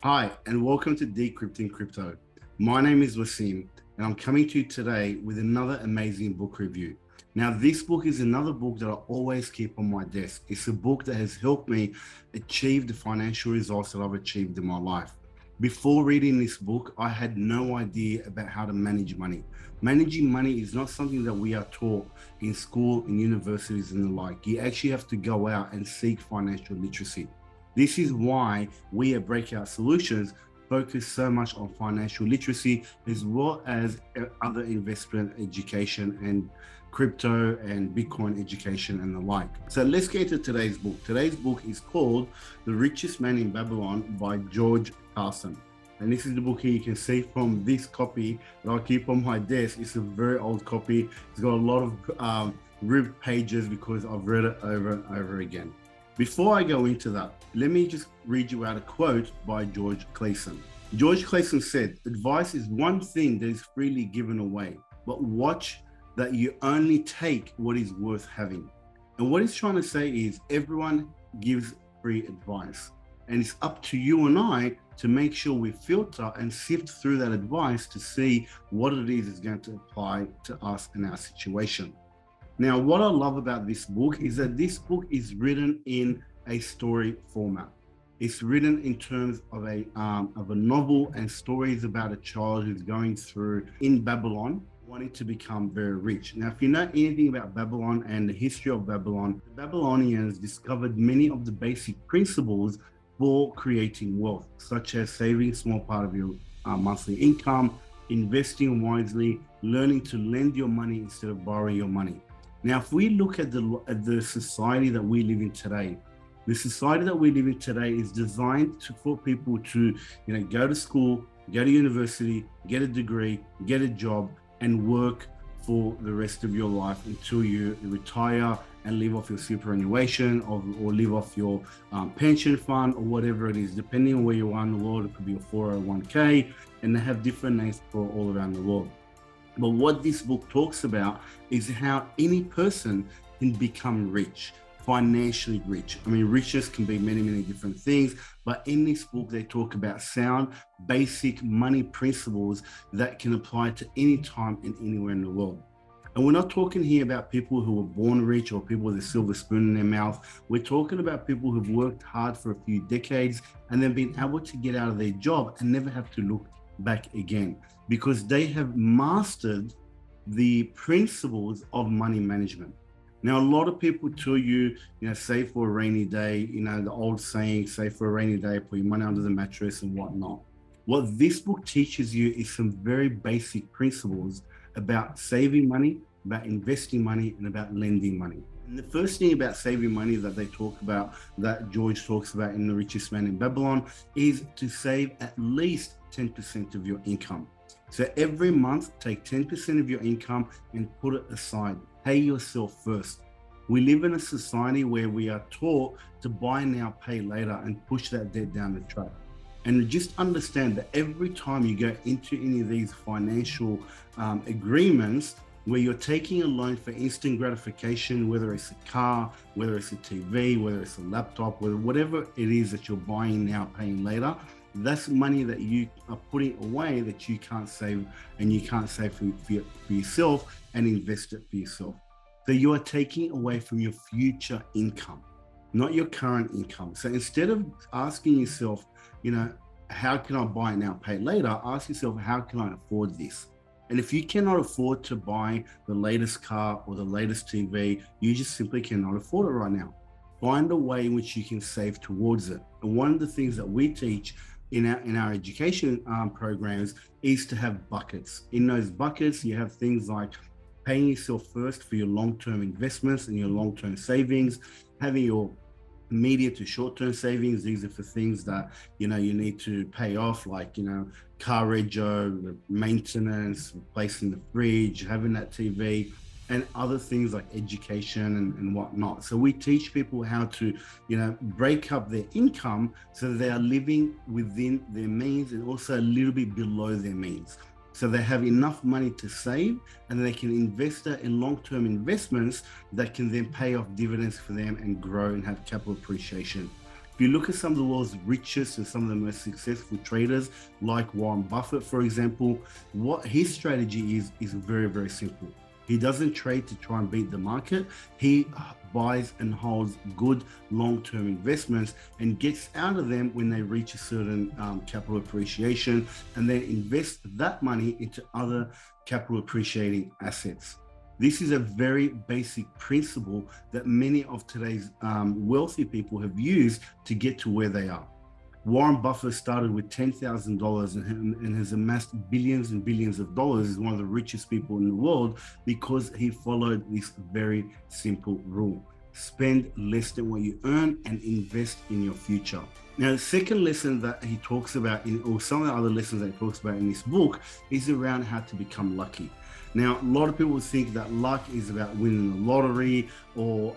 Hi, and welcome to Decrypting Crypto. My name is Wasim, and I'm coming to you today with another amazing book review. Now, this book is another book that I always keep on my desk. It's a book that has helped me achieve the financial results that I've achieved in my life. Before reading this book, I had no idea about how to manage money. Managing money is not something that we are taught in school, in universities, and the like. You actually have to go out and seek financial literacy. This is why we at Breakout Solutions focus so much on financial literacy as well as other investment education and crypto and Bitcoin education and the like. So let's get to today's book. Today's book is called The Richest Man in Babylon by George Clason. And this is the book here. You can see from this copy that I keep on my desk. It's a very old copy. It's got a lot of ripped pages because I've read it over and over again. Before I go into that, let me just read you out a quote by George Clason. George Clason said, "Advice is one thing that is freely given away, but watch that you only take what is worth having." And what he's trying to say is everyone gives free advice. And it's up to you and I to make sure we filter and sift through that advice to see what it is going to apply to us in our situation. Now, what I love about this book is that this book is written in a story format. It's written in terms of a novel and stories about a child who's going through in Babylon, wanting to become very rich. Now, if you know anything about Babylon and the history of Babylon, the Babylonians discovered many of the basic principles for creating wealth, such as saving a small part of your monthly income, investing wisely, learning to lend your money instead of borrowing your money. Now, if we look at the society that we live in today, the society that we live in today is designed for people to, go to school, go to university, get a degree, get a job, and work for the rest of your life until you retire and live off your superannuation or live off your pension fund or whatever it is, depending on where you are in the world. It could be a 401k, and they have different names for all around the world. But what this book talks about is how any person can become rich, financially rich. I mean, riches can be many, many different things, but in this book, they talk about sound, basic money principles that can apply to any time and anywhere in the world. And we're not talking here about people who were born rich or people with a silver spoon in their mouth. We're talking about people who've worked hard for a few decades and then been able to get out of their job and never have to look back again, because they have mastered the principles of money management. Now, a lot of people tell you, save for a rainy day, the old saying, save for a rainy day, put your money under the mattress and whatnot. What this book teaches you is some very basic principles about saving money, about investing money, and about lending money. And the first thing about saving money that they talk about, that George talks about in The Richest Man in Babylon, is to save at least 10% of your income. So every month, take 10% of your income and put it aside. Pay yourself first. We live in a society where we are taught to buy now, pay later, and push that debt down the track. And just understand that every time you go into any of these financial agreements, where you're taking a loan for instant gratification, whether it's a car, whether it's a TV, whether it's a laptop, whatever it is that you're buying now, paying later, that's money that you are putting away that you can't save, and you can't save for yourself and invest it for yourself. So you are taking away from your future income, not your current income. So instead of asking yourself, how can I buy now, pay later, ask yourself, how can I afford this? And if you cannot afford to buy the latest car or the latest TV, you just simply cannot afford it right now. Find a way in which you can save towards it. And one of the things that we teach in our education programs is to have buckets. In those buckets, you have things like paying yourself first for your long-term investments and your long-term savings, having your immediate to short-term savings. These are for things that you need to pay off, like car rego, maintenance, replacing the fridge, having that TV, and other things like education and whatnot. So we teach people how to break up their income so that they are living within their means and also a little bit below their means. So they have enough money to save, and they can invest that in long-term investments that can then pay off dividends for them and grow and have capital appreciation. If you look at some of the world's richest and some of the most successful traders, like Warren Buffett, for example, what his strategy is very, very simple. He doesn't trade to try and beat the market. He buys and holds good long-term investments and gets out of them when they reach a certain capital appreciation, and then invest that money into other capital appreciating assets. This is a very basic principle that many of today's wealthy people have used to get to where they are. Warren Buffett started with $10,000 and has amassed billions and billions of dollars. He's one of the richest people in the world because he followed this very simple rule. Spend less than what you earn and invest in your future. Now, the second lesson that he talks about, or some of the other lessons that he talks about in this book, is around how to become lucky. Now, a lot of people think that luck is about winning the lottery or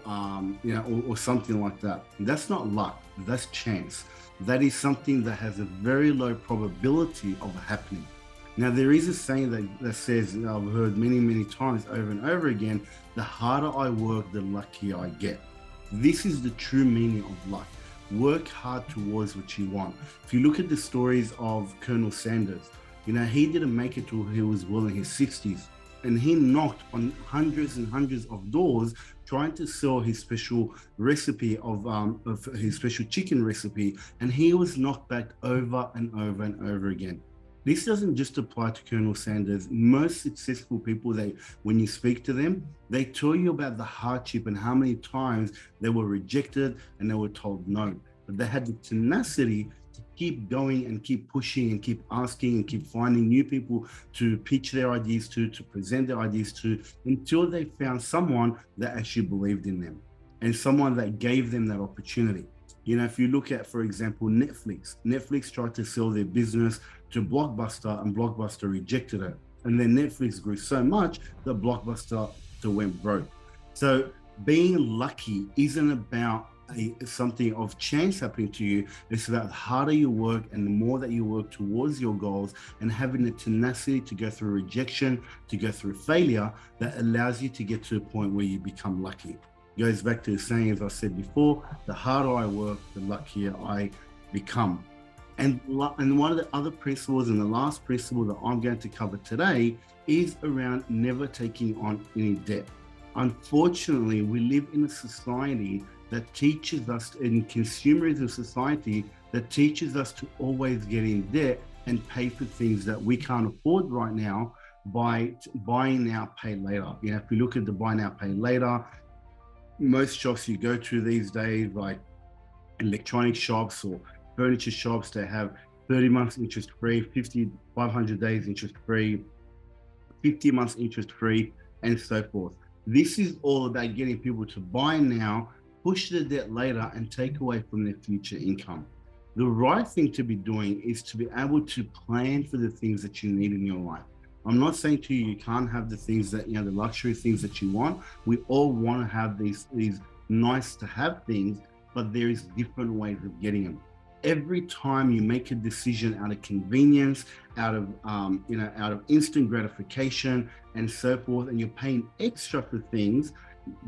something like that. That's not luck, that's chance. That is something that has a very low probability of happening. Now, there is a saying that says, I've heard many, many times over and over again, the harder I work, the luckier I get. This is the true meaning of luck. Work hard towards what you want. If you look at the stories of Colonel Sanders, he didn't make it till he was well in his 60s. And he knocked on hundreds and hundreds of doors trying to sell his special recipe of his special chicken recipe, and he was knocked back over and over and over again. This doesn't just apply to Colonel Sanders. Most successful people, when you speak to them, they tell you about the hardship and how many times they were rejected and they were told no. But they had the tenacity to keep going and keep pushing and keep asking and keep finding new people to pitch their ideas to present their ideas to, until they found someone that actually believed in them and someone that gave them that opportunity. If you look at, for example, Netflix tried to sell their business to Blockbuster and Blockbuster rejected it. And then Netflix grew so much that Blockbuster went broke. So being lucky isn't about something of chance happening to you. It's about the harder you work and the more that you work towards your goals, and having the tenacity to go through rejection, to go through failure, that allows you to get to a point where you become lucky. It goes back to the saying, as I said before, the harder I work, the luckier I become. And one of the other principles, and the last principle that I'm going to cover today, is around never taking on any debt. Unfortunately, we live in a society that teaches us, in consumerism society, that teaches us to always get in debt and pay for things that we can't afford right now by buying now, pay later. If you look at the buy now, pay later, most shops you go to these days, like electronic shops or furniture shops, they have 30 months interest free, 500 days interest free, 50 months interest free, and so forth. This is all about getting people to buy now, push the debt later, and take away from their future income. The right thing to be doing is to be able to plan for the things that you need in your life. I'm not saying to you can't have the things that, the luxury things that you want. We all want to have these nice to have things, but there is different ways of getting them. Every time you make a decision out of convenience, out of instant gratification and so forth, and you're paying extra for things,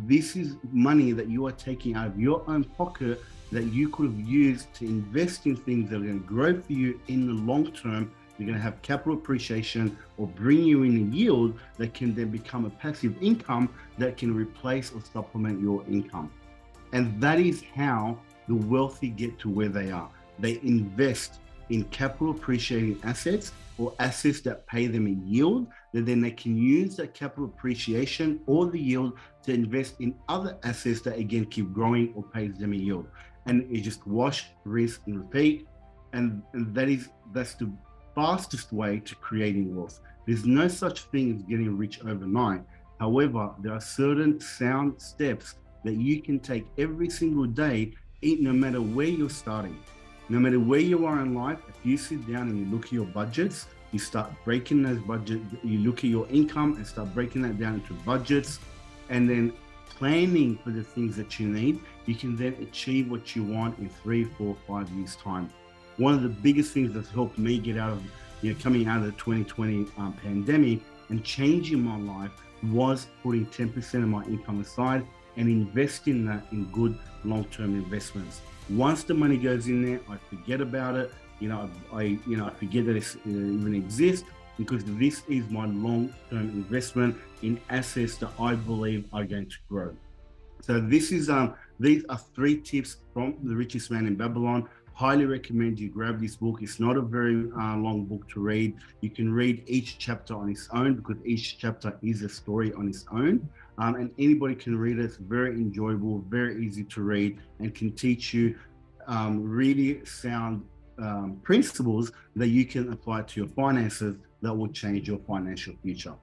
this is money that you are taking out of your own pocket that you could have used to invest in things that are going to grow for you in the long term. You're going to have capital appreciation or bring you in a yield that can then become a passive income that can replace or supplement your income. And that is how the wealthy get to where they are. They invest in capital appreciating assets or assets that pay them a yield, that then they can use that capital appreciation or the yield to invest in other assets that again keep growing or pays them a yield. And it's just wash, rinse, and repeat. And that's the fastest way to creating wealth. There's no such thing as getting rich overnight. However, there are certain sound steps that you can take every single day, no matter where you're starting. No matter where you are in life, if you sit down and you look at your budgets, you start breaking those budgets, you look at your income and start breaking that down into budgets, and then planning for the things that you need, you can then achieve what you want in 3, 4, 5 years' time. One of the biggest things that's helped me get out of, coming out of the 2020 pandemic and changing my life was putting 10% of my income aside and investing that in good long-term investments. Once the money goes in there, I forget about it. I forget that it even exists, because this is my long-term investment in assets that I believe are going to grow. So these are 3 tips from The Richest Man in Babylon. Highly recommend you grab this book. It's not a very long book to read. You can read each chapter on its own, because each chapter is a story on its own. And anybody can read it. It's very enjoyable, very easy to read, and can teach you really sound principles that you can apply to your finances that will change your financial future.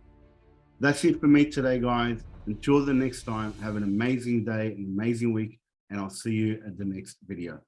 That's it for me today, guys. Until the next time, have an amazing day, an amazing week, and I'll see you at the next video.